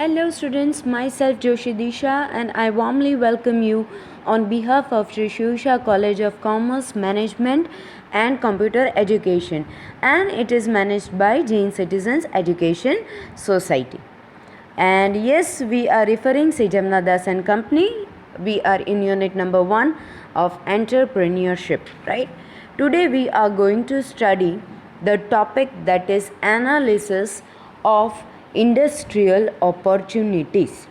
Hello students, myself Joshi Disha and I warmly welcome you on behalf of Sri Shivsha College of Commerce, Management and Computer Education, and it is managed by Jain Citizens Education Society. And yes, we are referring Sejamna Das and Company. We are in unit number 1 of entrepreneurship, right? Today we are going to study the topic that is analysis of industrial opportunities,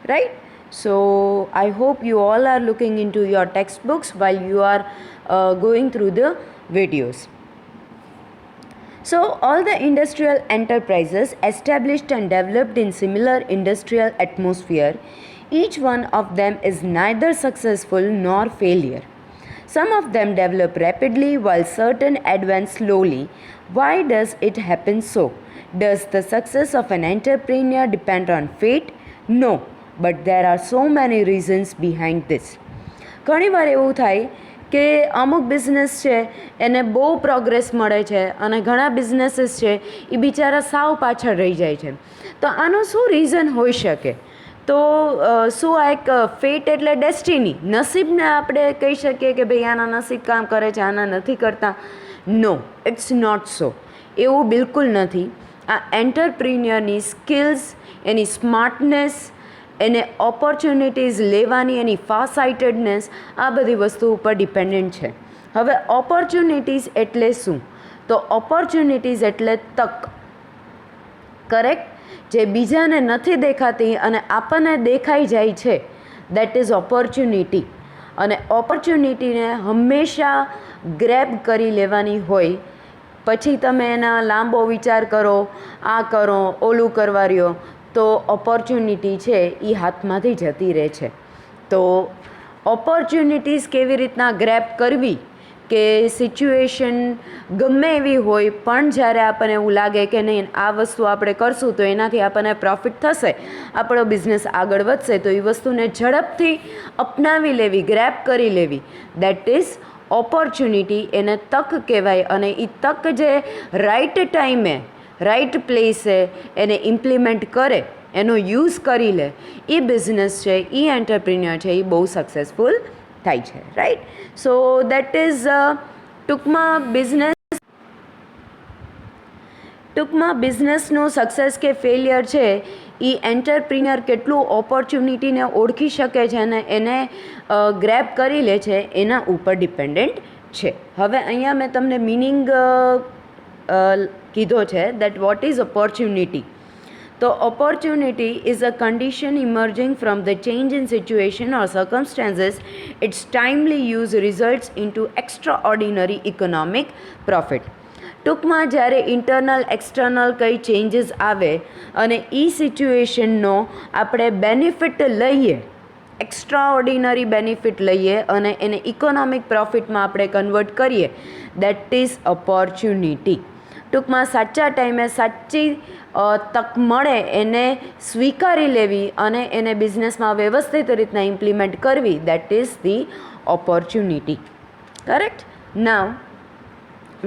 right? So I hope you all are looking into your textbooks while you are going through the videos. So all the industrial enterprises established and developed in similar industrial atmosphere, each one of them is neither successful nor failure. Some of them develop rapidly while certain advance slowly. Why does it happen so? Does the success of an entrepreneur depend on fate? No, but there are so many reasons behind this. ઘણીવાર એવું થાય કે અમુક business છે એને બહુ progress મળે છે અને ઘણા બિઝનેસીસ છે એ બિચારા સાવ પાછળ રહી જાય છે. તો આનું શું રીઝન હોઈ શકે? તો શું આ એક ફેટ એટલે ડેસ્ટિની, નસીબને આપણે કહી શકીએ કે ભાઈ આના નસીબ કામ કરે છે, આના નથી કરતા? નો, ઇટ્સ નોટ સો. એવું બિલકુલ નથી. આ એન્ટરપ્રિન્યોરની સ્કિલ્સ, એની સ્માર્ટનેસ, એને ઓપોર્ચ્યુનિટીઝ લેવાની એની ફારસાઇટેડનેસ, આ બધી વસ્તુ ઉપર ડિપેન્ડન્ટ છે. હવે ઓપોર્ચ્યુનિટીઝ એટલે શું? તો ઓપોર્ચ્યુનિટીઝ એટલે તક, કરેક્ટ? જે બીજાને નથી દેખાતી અને આપણને દેખાઈ જાય છે, દેટ ઇઝ ઓપોર્ચ્યુનિટી. અને ઓપોર્ચ્યુનિટીને હંમેશા ગ્રેબ કરી લેવાની હોય. પછી તમે એના લાંબો વિચાર કરો, આ કરો, ઓલું કરવા રહ્યો, તો ઓપોર્ચ્યુનિટી છે એ હાથમાંથી જતી રહે છે. તો ઓપોર્ચ્યુનિટીઝ કેવી રીતના ગ્રેબ કરવી કે સિચ્યુએશન ગમે એવી હોય પણ જ્યારે આપણને એવું લાગે કે નહીં આ વસ્તુ આપણે કરશું તો એનાથી આપણને પ્રોફિટ થશે, આપણો બિઝનેસ આગળ વધશે, તો એ વસ્તુને ઝડપથી અપનાવી લેવી, ગ્રેબ કરી લેવી, દેટ ઇઝ ઓપોર્ચ્યુનિટી. એને તક કહેવાય. અને એ તક જે રાઈટ ટાઈમે રાઈટ પ્લેસે એને ઇમ્પ્લિમેન્ટ કરે, એનો યુઝ કરી લે, એ બિઝનેસ છે, એ એન્ટરપ્રિન્યોર છે, એ બહુ સક્સેસફુલ થાય છે, રાઈટ? સો દેટ ઇઝ ટૂંકમાં બિઝનેસનું સક્સેસ કે ફેલિયર છે એ એન્ટરપ્રિન્યોર કેટલું ઓપોર્ચ્યુનિટીને ઓળખી શકે છે અને એને ગ્રેબ કરી લે છે એના ઉપર ડિપેન્ડન્ટ છે. હવે અહીંયા મેં તમને મિનિંગ કીધો છે, દેટ વોટ ઇઝ ઓપોર્ચ્યુનિટી. તો opportunity is a condition emerging from the change in situation or circumstances. Its timely use results into extraordinary economic profit. ટૂંકમાં જ્યારે ઇન્ટરનલ એક્સટર્નલ કંઈ ચેન્જીસ આવે અને એ સિચ્યુએશનનો આપણે બેનિફિટ લઈએ, એક્સ્ટ્રાઓર્ડિનરી બેનિફિટ લઈએ અને એને ઇકોનોમિક પ્રોફિટમાં આપણે કન્વર્ટ કરીએ, દેટ ઇઝ ઓપોર્ચ્યુનિટી. ટૂંકમાં સાચા ટાઈમે સાચી તક મળે એને સ્વીકારી લેવી અને એને બિઝનેસમાં વ્યવસ્થિત રીતના ઇમ્પ્લિમેન્ટ કરવી, that is the opportunity. Correct? Now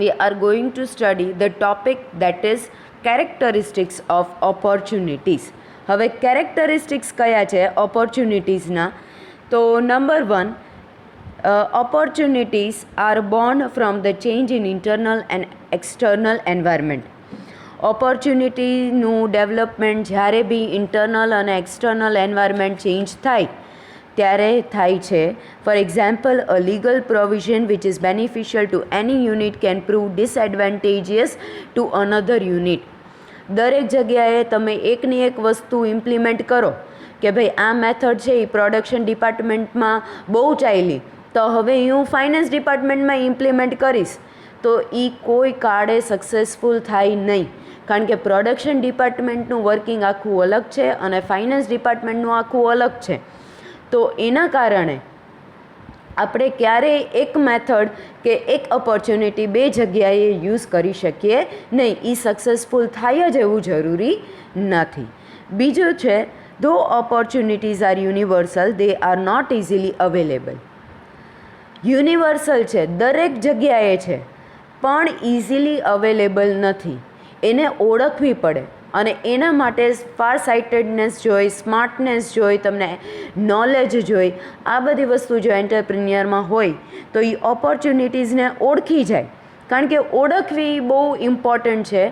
we are going to study the topic that is characteristics of opportunities. હવે કેરેક્ટરિસ્ટિક્સ કયા છે ઓપોર્ચ્યુનિટીઝના? તો number 1, opportunities are born from the change in internal and external environment. ઓપોર્ચ્યુનિટીનું development જ્યારે બી internal અને external environment change થાય ત્યારે થાય છે. For example, a legal provision which is beneficial to any unit can prove disadvantageous to another unit. દરેક જગ્યાએ તમે એકની એક વસ્તુ ઇમ્પ્લિમેન્ટ કરો કે ભાઈ આ મેથડ છે એ પ્રોડક્શન ડિપાર્ટમેન્ટમાં બહુ ચાલી, તો હવે હું ફાઇનાન્સ ડિપાર્ટમેન્ટમાં ઇમ્પ્લિમેન્ટ કરીશ, તો એ કોઈ કાળે સક્સેસફુલ થાય નહીં. કારણ કે પ્રોડક્શન ડિપાર્ટમેન્ટનું વર્કિંગ આખું અલગ છે અને ફાઇનાન્સ ડિપાર્ટમેન્ટનું આખું અલગ છે. તો એના કારણે આપણે ક્યારેય એક મેથડ કે એક ઓપોર્ચ્યુનિટી બે જગ્યાએ યુઝ કરી શકીએ નહીં. એ સક્સેસફુલ થાય જ એવું જરૂરી નથી. બીજું છે, though opportunities are universal, they are not easily available. Universal છે, દરેક જગ્યાએ છે, પણ ઇઝીલી અવેલેબલ નથી. એને ઓળખવી પડે. અને એના માટે ફાર સાઇટેડનેસ જોઈ, સ્માર્ટનેસ જોઈ, તમને નોલેજ જોઈ, આ બધી વસ્તુ જો એન્ટરપ્રિન્યોરમાં હોય તો એ ઓપોર્ચ્યુનિટીઝને ઓળખી જાય. કારણ કે ઓળખવી બહુ ઇમ્પોર્ટન્ટ છે.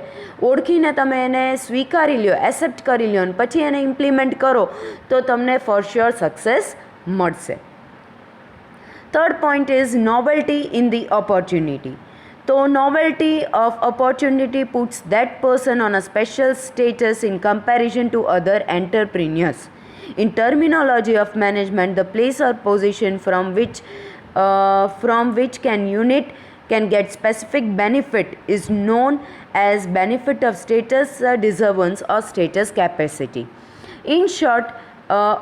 ઓળખીને તમે એને સ્વીકારી લ્યો, એક્સેપ્ટ કરી લ્યો અને પછી એને ઇમ્પ્લિમેન્ટ કરો તો તમને ફોર શ્યોર સક્સેસ મળશે. Third point is novelty in the opportunity. તો novelty of opportunity puts that person on a special status in comparison to other entrepreneurs. In terminology of management, the place or position from which can get specific benefit is known as benefit of status deservance or status capacity. In short,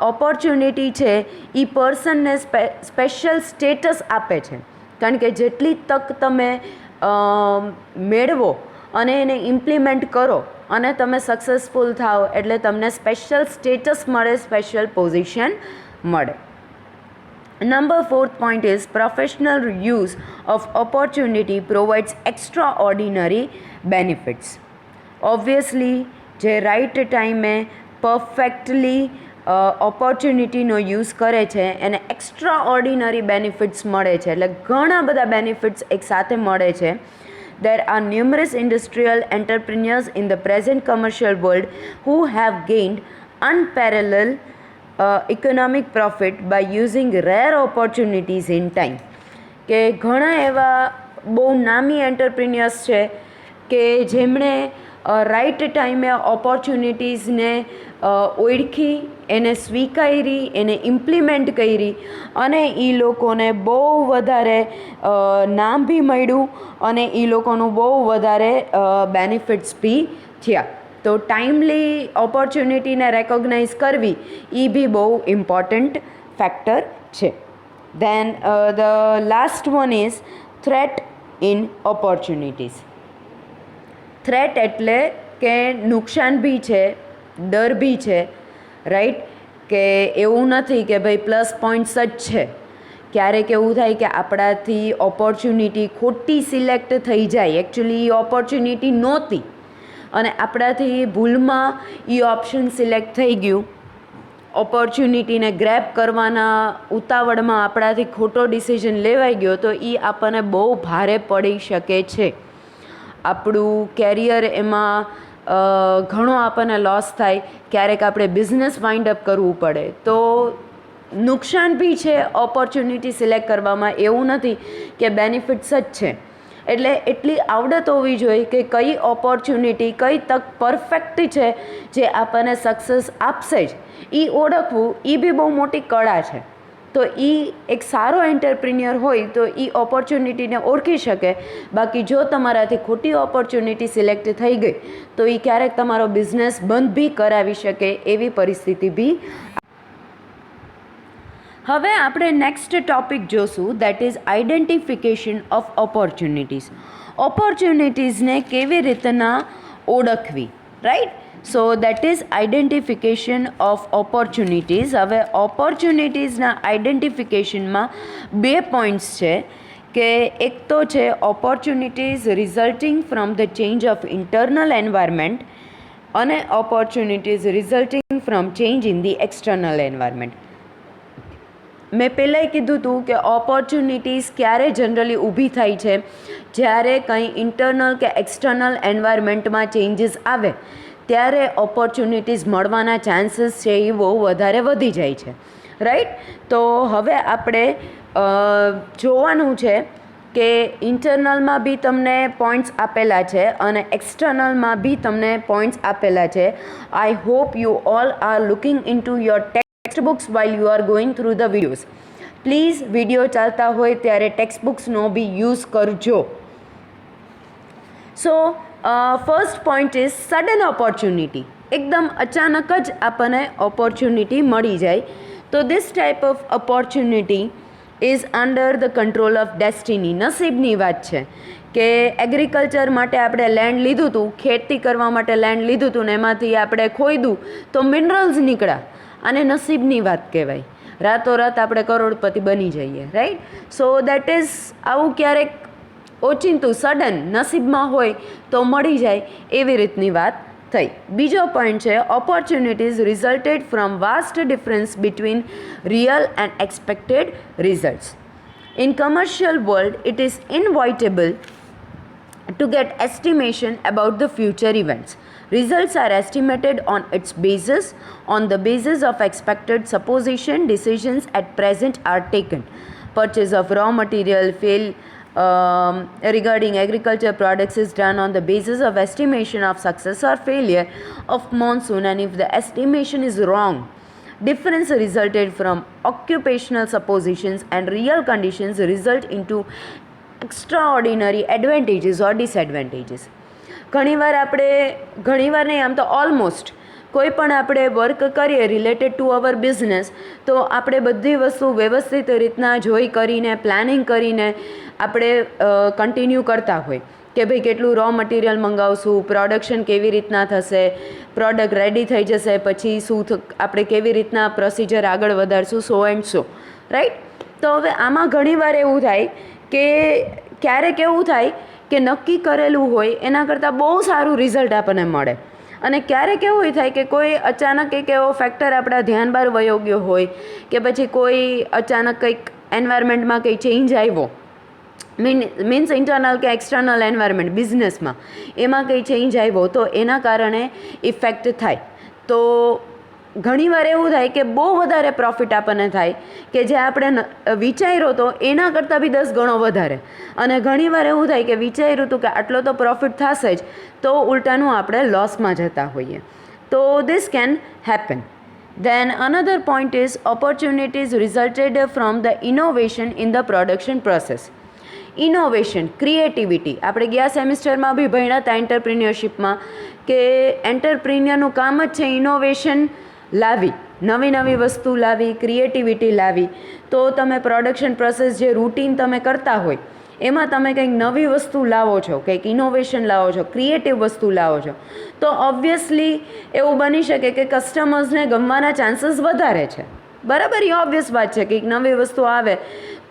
opportunity છે એ પર્સનને special status આપે છે. કારણ કે જેટલી તક તમે મેળવો અને એને ઇમ્પ્લિમેન્ટ કરો અને તમે સક્સેસફુલ થાઓ એટલે તમને સ્પેશિયલ સ્ટેટસ મળે, સ્પેશિયલ પોઝિશન મળે. Number 4th point is professional use of opportunity provides extraordinary benefits. Obviously, જે રાઇટ ટાઈમે પરફેક્ટલી ઓપોર્ચ્યુનિટીનો યુઝ કરે છે એને એક્સ્ટ્રા ઓર્ડિનરી બેનિફિટ્સ મળે છે. એટલે ઘણા બધા બેનિફિટ્સ એકસાથે મળે છે. There are numerous industrial entrepreneurs in the present commercial world who have gained unparalleled economic profit by using rare opportunities in time. કે ઘણા એવા બહુ નામી એન્ટરપ્રિન્યર્સ છે કે જેમણે રાઇટ ટાઈમે ઓપોર્ચ્યુનિટીઝને ઓળખી, એને સ્વીકારી, એને ઇમ્પ્લિમેન્ટ કરી અને એ લોકોને બહુ વધારે નામ બી મળ્યું અને એ લોકોનું બહુ વધારે બેનિફિટ્સ બી થયા. તો ટાઈમલી ઓપોર્ચ્યુનિટીને રેકોગ્નાઇઝ કરવી એ બી બહુ ઇમ્પોર્ટન્ટ ફેક્ટર છે. Then the last one is threat in opportunities. Threat એટલે કે નુકસાન બી છે, ડર બી છે, રાઈટ? કે એવું નથી કે ભાઈ પ્લસ પોઈન્ટ્સ જ છે. ક્યારેક એવું થાય કે આપણાથી ઓપોર્ચ્યુનિટી ખોટી સિલેક્ટ થઈ જાય, એકચ્યુઅલી એ ઓપોર્ચ્યુનિટી નહોતી અને આપણાથી ભૂલમાં એ ઓપ્શન સિલેક્ટ થઈ ગયું. ઓપોર્ચ્યુનિટીને ગ્રેબ કરવાના ઉતાવળમાં આપણાથી ખોટો ડિસિઝન લેવાઈ ગયો તો એ આપણને બહુ ભારે પડી શકે છે. આપણું કેરિયર એમાં ઘણો આપણને લોસ થાય. ક્યારેક આપણે બિઝનેસ વાઇન્ડ અપ કરવું પડે. તો નુકસાન બી છે ઓપોર્ચ્યુનિટી સિલેક્ટ કરવામાં, એવું નથી કે બેનિફિટ્સ જ છે. એટલે એટલી આવડત હોવી જોઈએ કે કઈ ઓપોર્ચ્યુનિટી, કઈ તક પરફેક્ટ છે જે આપણને સક્સેસ આપશે જ, એ ઓળખવું એ બી બહુ મોટી કળા છે. તો એ એક સારો એન્ટરપ્રિન્યોર હોય તો એ ઓપોર્ચ્યુનિટીને ઓળખી શકે. બાકી જો તમારાથી ખોટી ઓપોર્ચ્યુનિટી સિલેક્ટ થઈ ગઈ તો એ ક્યારેક તમારો બિઝનેસ બંધ બી કરાવી શકે એવી પરિસ્થિતિ બી. હવે આપણે નેક્સ્ટ ટોપિક જોશું, that is identification of opportunities. ઓપોર્ચ્યુનિટીઝને કેવી રીતના ઓળખવી, right? So that is identification of opportunities. હવે ઓપોર્ચ્યુનિટીઝના આઈડેન્ટિફિકેશનમાં બે પોઈન્ટ્સ છે કે એક તો છે opportunities resulting from the change of internal environment અને opportunities resulting from change in the external environment. મેં પહેલાંય કીધું હતું કે ઓપોર્ચ્યુનિટીઝ ક્યારે જનરલી ઊભી થાય છે? જ્યારે કંઈ ઇન્ટરનલ કે એક્સટર્નલ એન્વાયરમેન્ટમાં ચેન્જીસ આવે ત્યારે ઓપોર્ચ્યુનિટીઝ મળવાના ચાન્સીસ છે એ બહુ વધારે વધી જાય છે, રાઈટ? તો હવે આપણે જોવાનું છે કે ઇન્ટરનલમાં બી તમને પોઈન્ટ્સ આપેલા છે અને એક્સટર્નલમાં બી તમને પોઈન્ટ્સ આપેલા છે. I hope you all are looking into your textbooks while you are going through the videos. Please video ચાલતા હોય ત્યારે ટેક્સ્ટબુક્સનો બી યુઝ કરજો. So first point is sudden opportunity. એકદમ અચાનક જ આપણને ઓપોર્ચ્યુનિટી મળી જાય. તો this type of opportunity is under the control of destiny. નસીબની વાત છે કે એગ્રીકલ્ચર માટે આપણે લેન્ડ લીધું હતું, ખેતી કરવા માટે લેન્ડ લીધું હતું ને એમાંથી આપણે ખોઈદું તો મિનરલ્સ નીકળ્યા. આને નસીબની વાત કહેવાય. રાતોરાત આપણે કરોડપતિ બની જઈએ, રાઈટ? સો દેટ ઇઝ આવું ક્યારેક ઓચિંતું સડન નસીબમાં હોય તો મળી જાય એવી રીતની વાત થઈ. બીજો પોઈન્ટ છે opportunities resulted from vast difference between real and expected results. In commercial world, it is inevitable to get estimation about the future events. Results are estimated on the basis of expected supposition. Decisions at present are taken. Purchase of raw material, regarding agriculture products is done on the basis of estimation of success or failure of monsoon, and if the estimation is wrong, difference resulted from occupational suppositions and real conditions result into extraordinary advantages or disadvantages. ઘણીવાર નહીં, આમ તો almost કોઈ પણ આપણે work કરીએ related to our business, તો આપણે બધી વસ્તુ વ્યવસ્થિત રીતના જોઈ કરીને પ્લાનિંગ કરીને આપણે કન્ટિન્યુ કરતા હોય કે ભાઈ કેટલું રો મટીરિયલ મંગાવશું, પ્રોડક્શન કેવી રીતના થશે, પ્રોડક્ટ રેડી થઈ જશે પછી આપણે કેવી રીતના પ્રોસિજર આગળ વધારશું, સો એન્ડ સો, રાઈટ. તો હવે આમાં ઘણીવાર એવું થાય કે ક્યારેક એવું થાય કે નક્કી કરેલું હોય એના કરતાં બહુ સારું રિઝલ્ટ આપણને મળે, અને ક્યારેક એવું થાય કે કોઈ અચાનક એક એવો ફેક્ટર આપણા ધ્યાન બહાર વયો ગયો હોય કે પછી કોઈ અચાનક કંઈક એન્વાયરમેન્ટમાં કંઈ ચેન્જ આવ્યો, મીન્સ ઇન્ટરનલ કે એક્સટર્નલ એન્વાયરમેન્ટ બિઝનેસમાં એમાં કંઈ ચેન્જ આવ્યો તો એના કારણે ઇફેક્ટ થાય. તો ઘણીવાર એવું થાય કે બહુ વધારે પ્રોફિટ આપણને થાય કે જે આપણે વિચાર્યો તો એના કરતાં બી 10 ગણો વધારે, અને ઘણીવાર એવું થાય કે વિચાર્યું હતું કે આટલો તો પ્રોફિટ થશે જ, તો ઉલટાનું આપણે લોસમાં જતા હોઈએ. તો this can happen. Then another point is opportunities resulted from the innovation in the production process. Innovation, creativity, આપણે ગયા સેમિસ્ટરમાં બી ભણ્યા હતા એન્ટરપ્રિન્યોરશિપમાં કે એન્ટરપ્રિન્યોરનું કામ જ છે ઇનોવેશન લાવી, નવી નવી વસ્તુ લાવી, ક્રિએટિવિટી લાવી. તો તમે પ્રોડક્શન પ્રોસેસ જે રૂટીન તમે કરતા હોય એમાં તમે કંઈક નવી વસ્તુ લાવો છો, કંઈક ઇનોવેશન લાવો છો, ક્રિએટિવ વસ્તુ લાવો છો, તો ઓબ્વિયસલી એવું બની શકે કે કસ્ટમર્સને ગમવાના ચાન્સીસ વધારે છે. બરાબર, એ ઓબ્વિયસ વાત છે કે એક નવી વસ્તુ આવે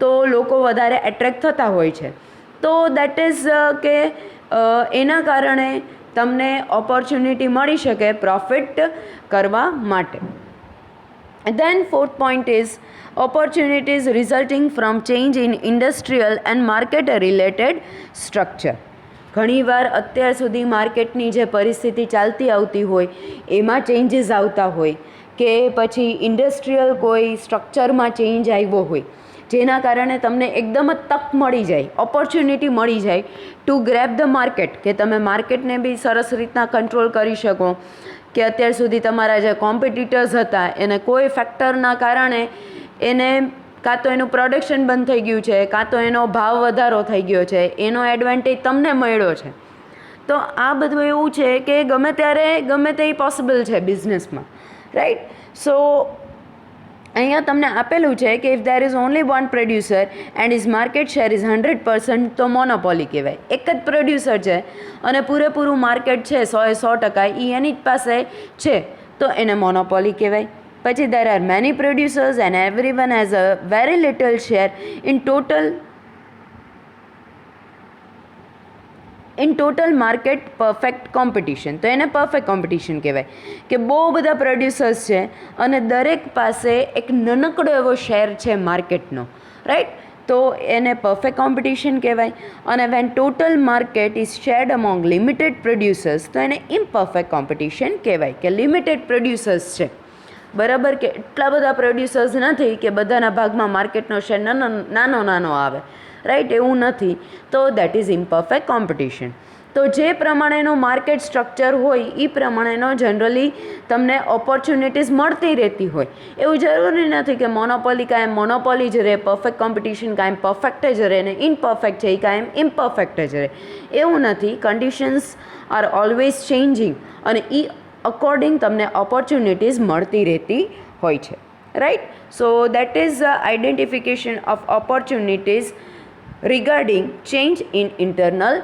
તો લોકો વધારે એટ્રેક્ટ થતા હોય છે. તો દેટ ઇઝ કે એના કારણે તમને ઓપોર્ચ્યુનિટી મળી શકે પ્રોફિટ કરવા માટે. Then fourth point is opportunities resulting from change in industrial and market related structure. ઘણીવાર અત્યાર સુધી માર્કેટની જે પરિસ્થિતિ ચાલતી આવતી હોય એમાં ચેન્જીસ આવતા હોય કે પછી ઇન્ડસ્ટ્રીયલ કોઈ સ્ટ્રક્ચરમાં ચેન્જ આવ્યો હોય જેના કારણે તમને એકદમ જ તક મળી જાય, ઓપોર્ચ્યુનિટી મળી જાય ટુ ગ્રેબ ધ માર્કેટ, કે તમે માર્કેટને બી સરસ રીતના કંટ્રોલ કરી શકો, કે અત્યાર સુધી તમારા જે કોમ્પિટિટર્સ હતા એને કોઈ ફેક્ટરના કારણે એને કાં તો એનું પ્રોડક્શન બંધ થઈ ગયું છે, કાં તો એનો ભાવ વધારો થઈ ગયો છે, એનો એડવાન્ટેજ તમને મળ્યો છે. તો આ બધું એવું છે કે ગમે ત્યારે ગમે તે પોસિબલ છે બિઝનેસમાં, રાઈટ. સો અહીંયા તમને આપેલું છે કે if there is only one producer and is market share is 100%, તો મોનોપોલી કહેવાય. એક જ પ્રોડ્યુસર છે અને પૂરેપૂરું માર્કેટ છે 100% એ એની જ પાસે છે, તો એને મોનોપોલી કહેવાય. પછી there are many producers and every one has a very little share in total market perfect competition, તો એને પરફેક્ટ કોમ્પિટિશન કહેવાય કે બહુ બધા પ્રોડ્યુસર્સ છે અને દરેક પાસે એક નાનકડો એવો શેર છે માર્કેટનો, રાઈટ. તો એને પરફેક્ટ કોમ્પિટિશન કહેવાય. અને when total market is shared among limited producers, તો એને ઇમ્પરફેક્ટ કોમ્પિટિશન કહેવાય કે લિમિટેડ પ્રોડ્યુસર્સ છે, બરાબર, કે એટલા બધા પ્રોડ્યુસર્સ નથી કે બધાના ભાગમાં માર્કેટનો શેર નાનો આવે, રાઈટ, એવું નથી. તો દેટ ઇઝ ઇમ્પરફેક્ટ કોમ્પિટિશન. તો જે પ્રમાણેનું માર્કેટ સ્ટ્રક્ચર હોય એ પ્રમાણેનો જનરલી તમને ઓપોર્ચ્યુનિટીઝ મળતી રહેતી હોય. એવું જરૂરી નથી કે મોનોપોલી કાયમ મોનોપોલી જ રહે, પરફેક્ટ કોમ્પિટિશન કાયમ પરફેક્ટ જ રહે ને ઇમ્પરફેક્ટ છે એ કાયમ ઇમ્પરફેક્ટ જ રહે, એવું નથી. કન્ડિશન્સ આર ઓલવેઝ ચેન્જિંગ અને એ અકોર્ડિંગ તમને ઓપોર્ચ્યુનિટીઝ મળતી રહેતી હોય છે, right. So that is identification of opportunities regarding change in internal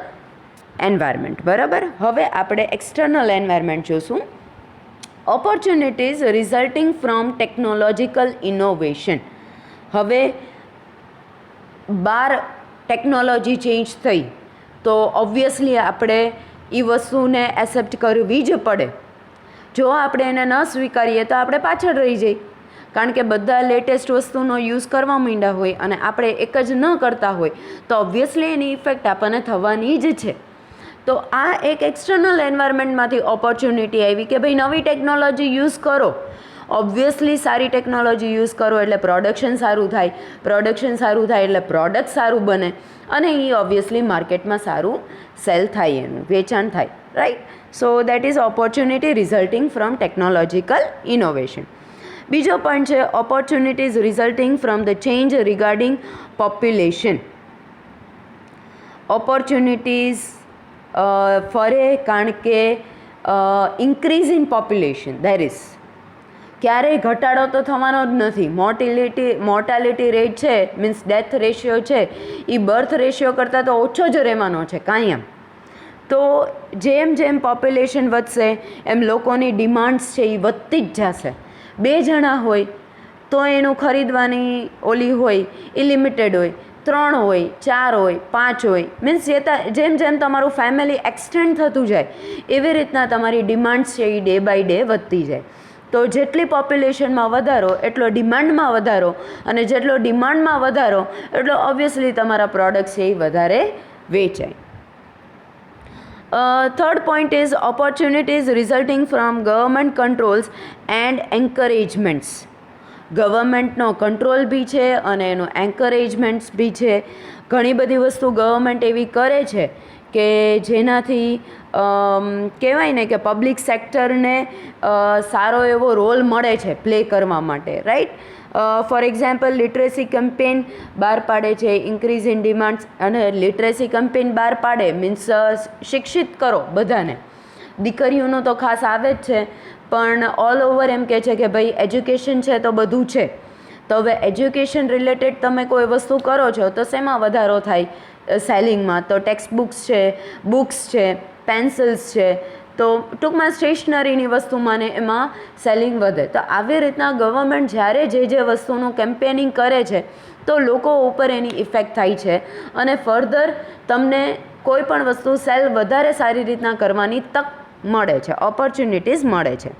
environment. બરાબર, હવે આપણે એક્સટર્નલ એન્વાયરમેન્ટ જોશું. Opportunities resulting from technological innovation. હવે ટેકનોલોજી ચેન્જ થઈ તો ઓબ્વિયસલી આપણે એ વસ્તુને એક્સેપ્ટ કરવી જ પડે. જો આપણે એને ન સ્વીકારીએ તો આપણે પાછળ રહી જઈએ, કારણ કે બધા લેટેસ્ટ વસ્તુનો યુઝ કરવા માંડ્યા હોય અને આપણે એક જ ન કરતા હોય તો ઓબ્વિયસલી એની ઇફેક્ટ આપણને થવાની જ છે. તો આ એક એક્સટર્નલ એન્વાયરમેન્ટમાંથી ઓપોર્ચ્યુનિટી આવી કે ભાઈ નવી ટેકનોલોજી યુઝ કરો. ઓબ્વિયસલી સારી ટેકનોલોજી યુઝ કરો એટલે પ્રોડક્શન સારું થાય, પ્રોડક્શન સારું થાય એટલે પ્રોડક્ટ સારું બને અને એ ઓબ્વિયસલી માર્કેટમાં સારું સેલ થાય, એનું વેચાણ થાય, right. So that is opportunity resulting from technological innovation. બીજો પોઈન્ટ છે opportunities resulting from the change regarding population. Opportunities ફરે કારણ કે increase in population there is, ક્યારેય ઘટાડો તો થવાનો જ નથી. મોર્ટાલિટી રેટ છે, મીન્સ ડેથ રેશિયો છે, એ બર્થ રેશિયો કરતાં તો ઓછો જ રહેવાનો છે કાયમ. તો જેમ જેમ પોપ્યુલેશન વધશે એમ લોકોની ડિમાન્ડ્સ છે એ વધતી જ જશે. 2 જણા હોય તો એનું ખરીદવાની ઓલી હોય એ લિમિટેડ હોય, 3 હોય, 4 હોય, 5 હોય, મીન્સ જેમ જેમ તમારું ફેમિલી એક્સટેન્ડ થતું જાય એવી રીતના તમારી ડિમાન્ડ્સ છે એ ડે બાય ડે વધતી જાય. તો જેટલી પોપ્યુલેશનમાં વધારો એટલો ડિમાન્ડમાં વધારો, અને જેટલો ડિમાન્ડમાં વધારો એટલો ઓબ્વિયસલી તમારા પ્રોડક્ટ્સ છે એ વધારે વેચાય. Third point is opportunities resulting from government controls and encouragements. ગવર્મેન્ટનો કંટ્રોલ બી છે અને એનું એન્કરેજમેન્ટ્સ બી છે. ઘણી બધી વસ્તુ ગવર્મેન્ટ એવી કરે છે કે જેનાથી કહેવાય ને કે પબ્લિક સેક્ટરને સારો એવો રોલ મળે છે પ્લે કરવા માટે, right. For example literacy campaign બહાર પાડે છે, ઇન્ક્રીઝ ઇન ડિમાન્ડ્સ, અને લિટરેસી કેમ્પેન બહાર પાડે મીન્સ શિક્ષિત કરો બધાને. દીકરીઓનું તો ખાસ આવે જ છે, પણ ઓલ ઓવર એમ કહે છે કે ભાઈ એજ્યુકેશન છે તો બધું છે. તો હવે એજ્યુકેશન રિલેટેડ તમે કોઈ વસ્તુ કરો છો તો શેમાં વધારો થાય સેલિંગમાં? તો ટેક્સ્ટ બુક્સ છે, બુક્સ છે, પેન્સિલ્સ છે, તો ટૂંકમાં સ્ટેશનરીની વસ્તુમાં ને એમાં સેલિંગ વધે. તો આવી રીતના ગવર્મેન્ટ જ્યારે જે વસ્તુનું કેમ્પેનિંગ કરે છે તો લોકો ઉપર એની ઇફેક્ટ થાય છે અને ફર્ધર તમને કોઈ પણ વસ્તુ સેલ વધારે સારી રીતના કરવાની તક મળે છે, ઓપોર્ચ્યુનિટીઝ મળે છે.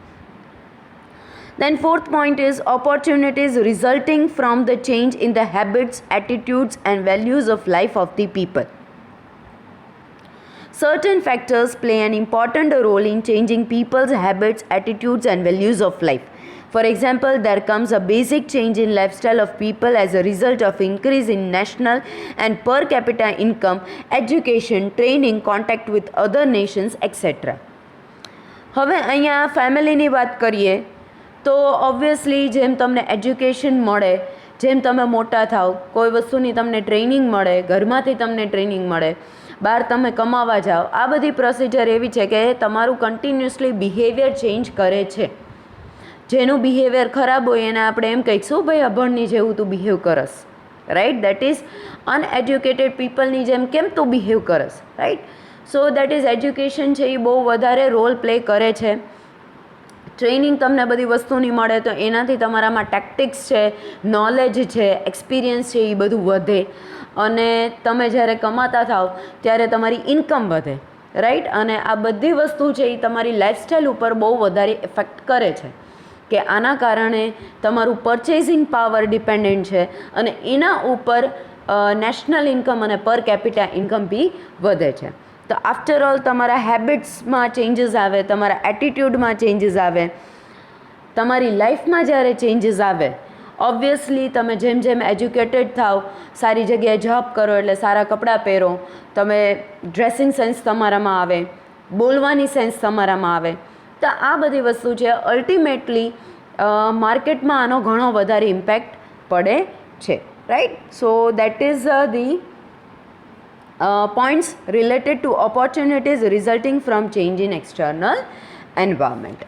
Then fourth point is opportunities resulting from the change in the habits, attitudes and values of life of the people. Certain factors play an important role in changing people's habits, attitudes and values of life. For example, there comes a basic change in lifestyle of people as a result of increase in national and per capita income, education, training, contact with other nations, etc. હવે અહીંયા ફેમિલીની વાત કરીએ તો obviously જેમ તમને education મળે, જેમ તમે મોટા થાવ, કોઈ વસ્તુની તમને ટ્રેનિંગ મળે, ઘરમાંથી તમને ટ્રેનિંગ મળે, બહાર તમે કમાવા જાઓ, આ બધી પ્રોસિજર એવી છે કે તમારું કન્ટિન્યુઅસલી બિહેવિયર ચેન્જ કરે છે. જેનું બિહેવિયર ખરાબ હોય એને આપણે એમ કહીશું ભાઈ અભણની જેવું તું બિહેવ કરસ, રાઈટ. દેટ ઇઝ અનએજ્યુકેટેડ પીપલની જેમ કેમ તું બિહેવ કરસ, right. So that is education છે એ બહુ વધારે રોલ પ્લે કરે છે. ટ્રેનિંગ તમને બધી વસ્તુની મળે તો એનાથી તમારામાં ટેક્ટિક્સ છે, નોલેજ છે, એક્સપિરિયન્સ છે એ બધું વધે, અને તમે જ્યારે કમાતા થાવ ત્યારે તમારી ઇન્કમ વધે, રાઈટ. અને આ બધી વસ્તુ છે એ તમારી લાઈફસ્ટાઈલ ઉપર બહુ વધારે ઇફેક્ટ કરે છે કે આના કારણે તમારું પરચેઝિંગ પાવર ડિપેન્ડન્ટ છે અને એના ઉપર નેશનલ ઇન્કમ અને પર કેપિટા ઇન્કમ બી વધે છે. તો આફ્ટર ઓલ તમારા હેબિટ્સમાં ચેન્જીસ આવે, તમારા એટીટ્યૂડમાં ચેન્જીસ આવે, તમારી લાઈફમાં જ્યારે ચેન્જીસ આવે, ઓબ્વિયસલી તમે જેમ જેમ એજ્યુકેટેડ થાવ, સારી જગ્યાએ જોબ કરો એટલે સારા કપડાં પહેરો, તમે ડ્રેસિંગ સેન્સ તમારામાં આવે, બોલવાની સેન્સ તમારામાં આવે, તો આ બધી વસ્તુ છે અલ્ટિમેટલી માર્કેટમાં આનો ઘણો વધારે ઇમ્પેક્ટ પડે છે, right. So that is the points related to opportunities resulting from change in external environment.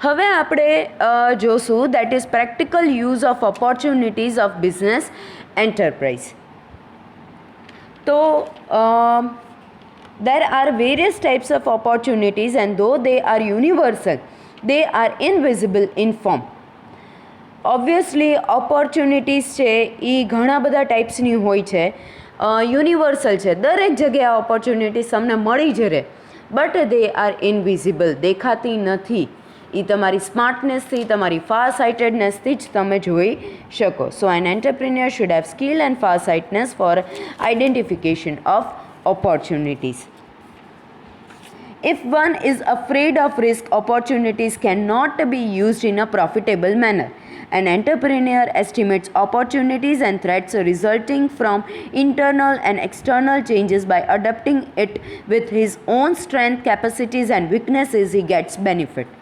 હવે આપણે જોશું that is practical use of opportunities of business enterprise. તો there are various types of opportunities and though they are universal, they are invisible in form. Obviously opportunities છે એ ઘણા બધા ટાઈપ્સની હોય છે, universal છે, દરેક જગ્યાએ ઓપોર્ચ્યુનિટીઝ તમને મળી જ રહે, બટ દે આર ઇનવિઝિબલ, દેખાતી નથી. એ તમારી સ્માર્ટનેસથી, તમારી ફાર સાઇટેડનેસથી જ તમે જોઈ શકો. So an entrepreneur should have skill and far sightedness for identification of opportunities. If one is afraid of risk, opportunities cannot be used in a profitable manner. An entrepreneur estimates opportunities and threats resulting from internal and external changes. By adapting it with his own strength, capacities and weaknesses, he gets benefit.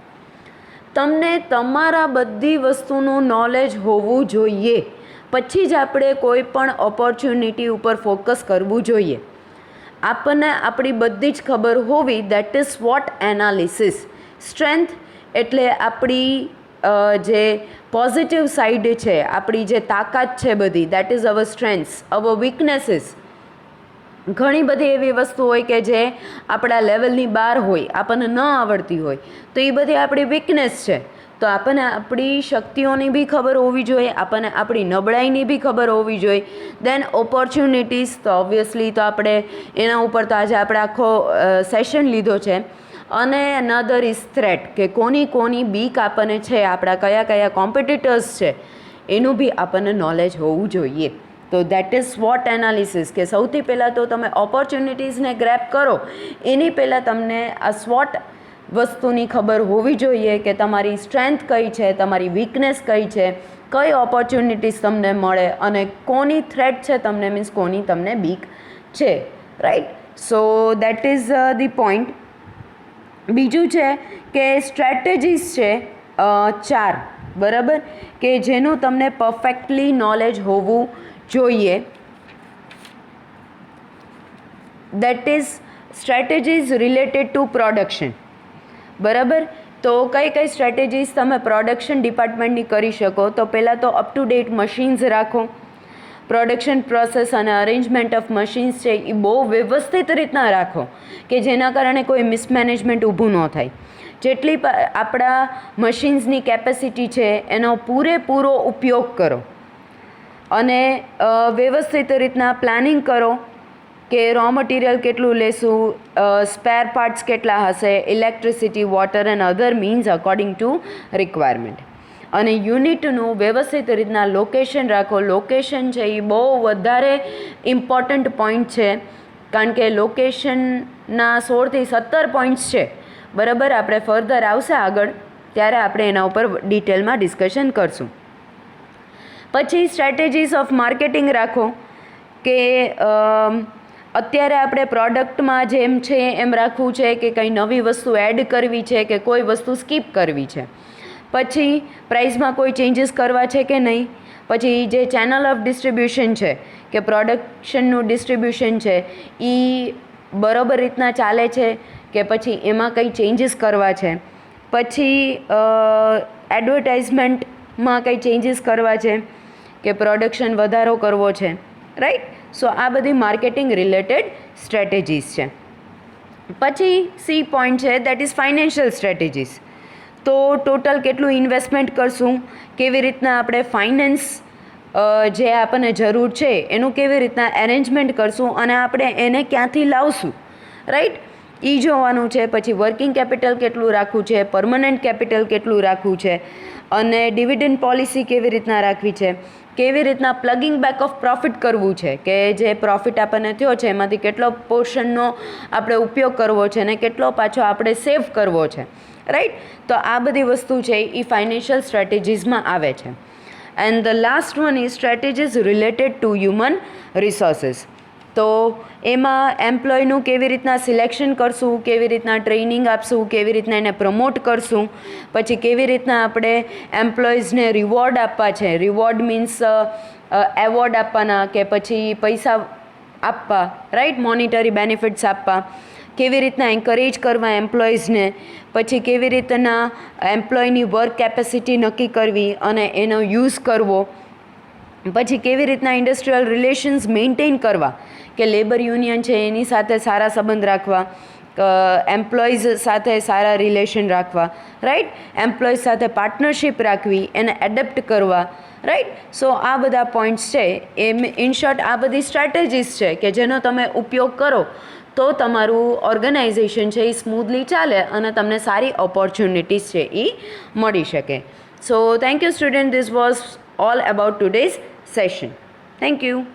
તમને તમારા બધી વસ્તુનું knowledge હોવું જોઈએ, પછી જ આપણે કોઈ પણ ઓપોર્ચ્યુનિટી ઉપર ફોકસ કરવું જોઈએ. આપણને આપણી બધી જ ખબર હોવી, દેટ ઇઝ સ્વોટ એનાલિસિસ. સ્ટ્રેન્થ એટલે આપણી જે પોઝિટિવ સાઈડ છે, આપણી જે તાકાત છે બધી, that is our strengths. Our weaknesses, ઘણી બધી એવી વસ્તુ હોય કે જે આપણા લેવલની બહાર હોય, આપણને ન આવડતી હોય, તો એ બધી આપણી વીકનેસ છે. તો આપણને આપણી શક્તિઓની બી ખબર હોવી જોઈએ, આપણને આપણી નબળાઈની બી ખબર હોવી જોઈએ. દેન ઓપોર્ચ્યુનિટીઝ, તો ઓબ્વિયસલી તો આપણે એના ઉપર તો આજે આપણે આખો સેશન લીધો છે. અને અનધર ઇઝ થ્રેટ, કે કોની બીક આપણને છે, આપણા કયા કયા કોમ્પિટિટર્સ છે, એનું બી આપણને નોલેજ હોવું જોઈએ. તો દેટ ઇઝ સ્વોટ એનાલિસિસ, કે સૌથી પહેલાં તો તમે ઓપોર્ચ્યુનિટીઝને ગ્રેપ કરો એની પહેલાં તમને આ સ્વોટ વસ્તુની ખબર હોવી જોઈએ કે તમારી સ્ટ્રેન્થ કઈ છે, તમારી વીકનેસ કઈ છે, કઈ ઓપોર્ચ્યુનિટીઝ તમને મળે અને કોની થ્રેટ છે તમને, મીન્સ કોની તમને બીક છે, right. So that is the point. બીજું છે કે સ્ટ્રેટેજીસ છે 4, બરાબર, કે જેનું તમને પરફેક્ટલી નોલેજ હોવું જોઈએ. That is strategies related to production, બરાબર. તો કઈ સ્ટ્રેટેજીસ તમે પ્રોડક્શન ડિપાર્ટમેન્ટની કરી શકો? તો પહેલાં તો અપ ટુ ડેટ મશીન્સ રાખો. પ્રોડક્શન પ્રોસેસ અને અરેન્જમેન્ટ ઓફ મશીન્સ છે એ બહુ વ્યવસ્થિત રીતના રાખો કે જેના કારણે કોઈ મિસમેનેજમેન્ટ ઊભું ન થાય. જેટલી આપણા મશીન્સની કેપેસિટી છે એનો પૂરેપૂરો ઉપયોગ કરો અને વ્યવસ્થિત રીતના પ્લાનિંગ કરો કે રો મટીરિયલ કેટલું લેશું, સ્પેર પાર્ટ્સ કેટલા હશે, electricity, water and other means according to requirement. અને યુનિટનું વ્યવસ્થિત રીતના લોકેશન રાખો. લોકેશન છે એ બહુ વધારે ઇમ્પોર્ટન્ટ પોઈન્ટ છે, કારણ કે લોકેશનના 16 થી 17 પોઈન્ટ્સ છે, બરાબર. આપણે ફર્ધર આવશે આગળ ત્યારે આપણે એના ઉપર ડિટેલમાં ડિસ્કશન કરશું. પછી સ્ટ્રેટેજીસ ઓફ માર્કેટિંગ રાખો, કે અત્યારે આપણે પ્રોડક્ટમાં જેમ છે એમ રાખવું છે કે કંઈ નવી વસ્તુ એડ કરવી છે કે કોઈ વસ્તુ સ્કીપ કરવી છે. પછી પ્રાઇસમાં કોઈ ચેન્જીસ કરવા છે કે નહીં. પછી જે ચેનલ ઓફ ડિસ્ટ્રીબ્યુશન છે, કે પ્રોડક્શનનું ડિસ્ટ્રીબ્યુશન છે એ બરાબર રીતના ચાલે છે કે પછી એમાં કંઈ ચેન્જીસ કરવા છે. પછી એડવર્ટાઇઝમેન્ટમાં કંઈ ચેન્જીસ કરવા છે કે પ્રોડક્શન વધારો કરવો છે, રાઈટ. સો આ બધી માર્કેટિંગ રિલેટેડ સ્ટ્રેટેજીસ છે. પછી સી પોઈન્ટ છે, દેટ ઇઝ ફાઇનાન્શિયલ સ્ટ્રેટેજીસ. તો ટોટલ કેટલું ઇન્વેસ્ટમેન્ટ કરશું, કેવી રીતના આપણે ફાઇનાન્સ જે આપણને જરૂર છે એનું કેવી રીતના એરેન્જમેન્ટ કરશું અને આપણે એને ક્યાંથી લાવશું, રાઈટ, એ જોવાનું છે. પછી વર્કિંગ કેપિટલ કેટલું રાખવું છે, પરમનન્ટ કેપિટલ કેટલું રાખવું છે, અને ડિવિડન્ડ પોલિસી કેવી રીતના રાખવી છે, કેવી રીતના પ્લગિંગ બેક ઓફ પ્રોફિટ કરવું છે, કે જે પ્રોફિટ આપણને થયો છે એમાંથી કેટલો પોર્શનનો આપણે ઉપયોગ કરવો છે અને કેટલો પાછો આપણે સેવ કરવો છે, રાઈટ. તો આ બધી વસ્તુ છે એ ફાઇનાન્શિયલ સ્ટ્રેટેજીસમાં આવે છે. And the last one is strategies related to human resources. તો એમાં એમ્પ્લોયનું કેવી રીતના સિલેક્શન કરશું, કેવી રીતના ટ્રેનિંગ આપશું, કેવી રીતના એને પ્રમોટ કરશું, પછી કેવી રીતના આપણે એમ્પ્લોઈઝને રિવોર્ડ આપવા છે. રિવોર્ડ મીન્સ એવોર્ડ આપવાના કે પછી પૈસા આપવા, રાઈટ, મોનિટરી બેનિફિટ્સ આપવા. કેવી રીતના એન્કરેજ કરવા એમ્પ્લોઈઝને, પછી કેવી રીતના એમ્પ્લોયની વર્ક કેપેસિટી નક્કી કરવી અને એનો યુઝ કરવો. પછી કેવી રીતના ઇન્ડસ્ટ્રીયલ રિલેશન્સ મેન્ટેન કરવા, કે લેબર યુનિયન છે એની સાથે સારા સંબંધ રાખવા. એમ્પ્લોઈઝ સાથે સારા રિલેશન રાખવા, રાઈટ, એમ્પ્લોઈઝ સાથે પાર્ટનરશિપ રાખવી, એને એડપ્ટ કરવા, રાઈટ. સો આ બધા પોઈન્ટ્સ છે એ ઇન શોર્ટ આ બધી સ્ટ્રેટેજીસ છે કે જેનો તમે ઉપયોગ કરો તો તમારું ઓર્ગેનાઇઝેશન છે એ સ્મૂથલી ચાલે અને તમને સારી ઓપોર્ચ્યુનિટીઝ છે એ મળી શકે. So thank you student, this was all about today's session. Thank you.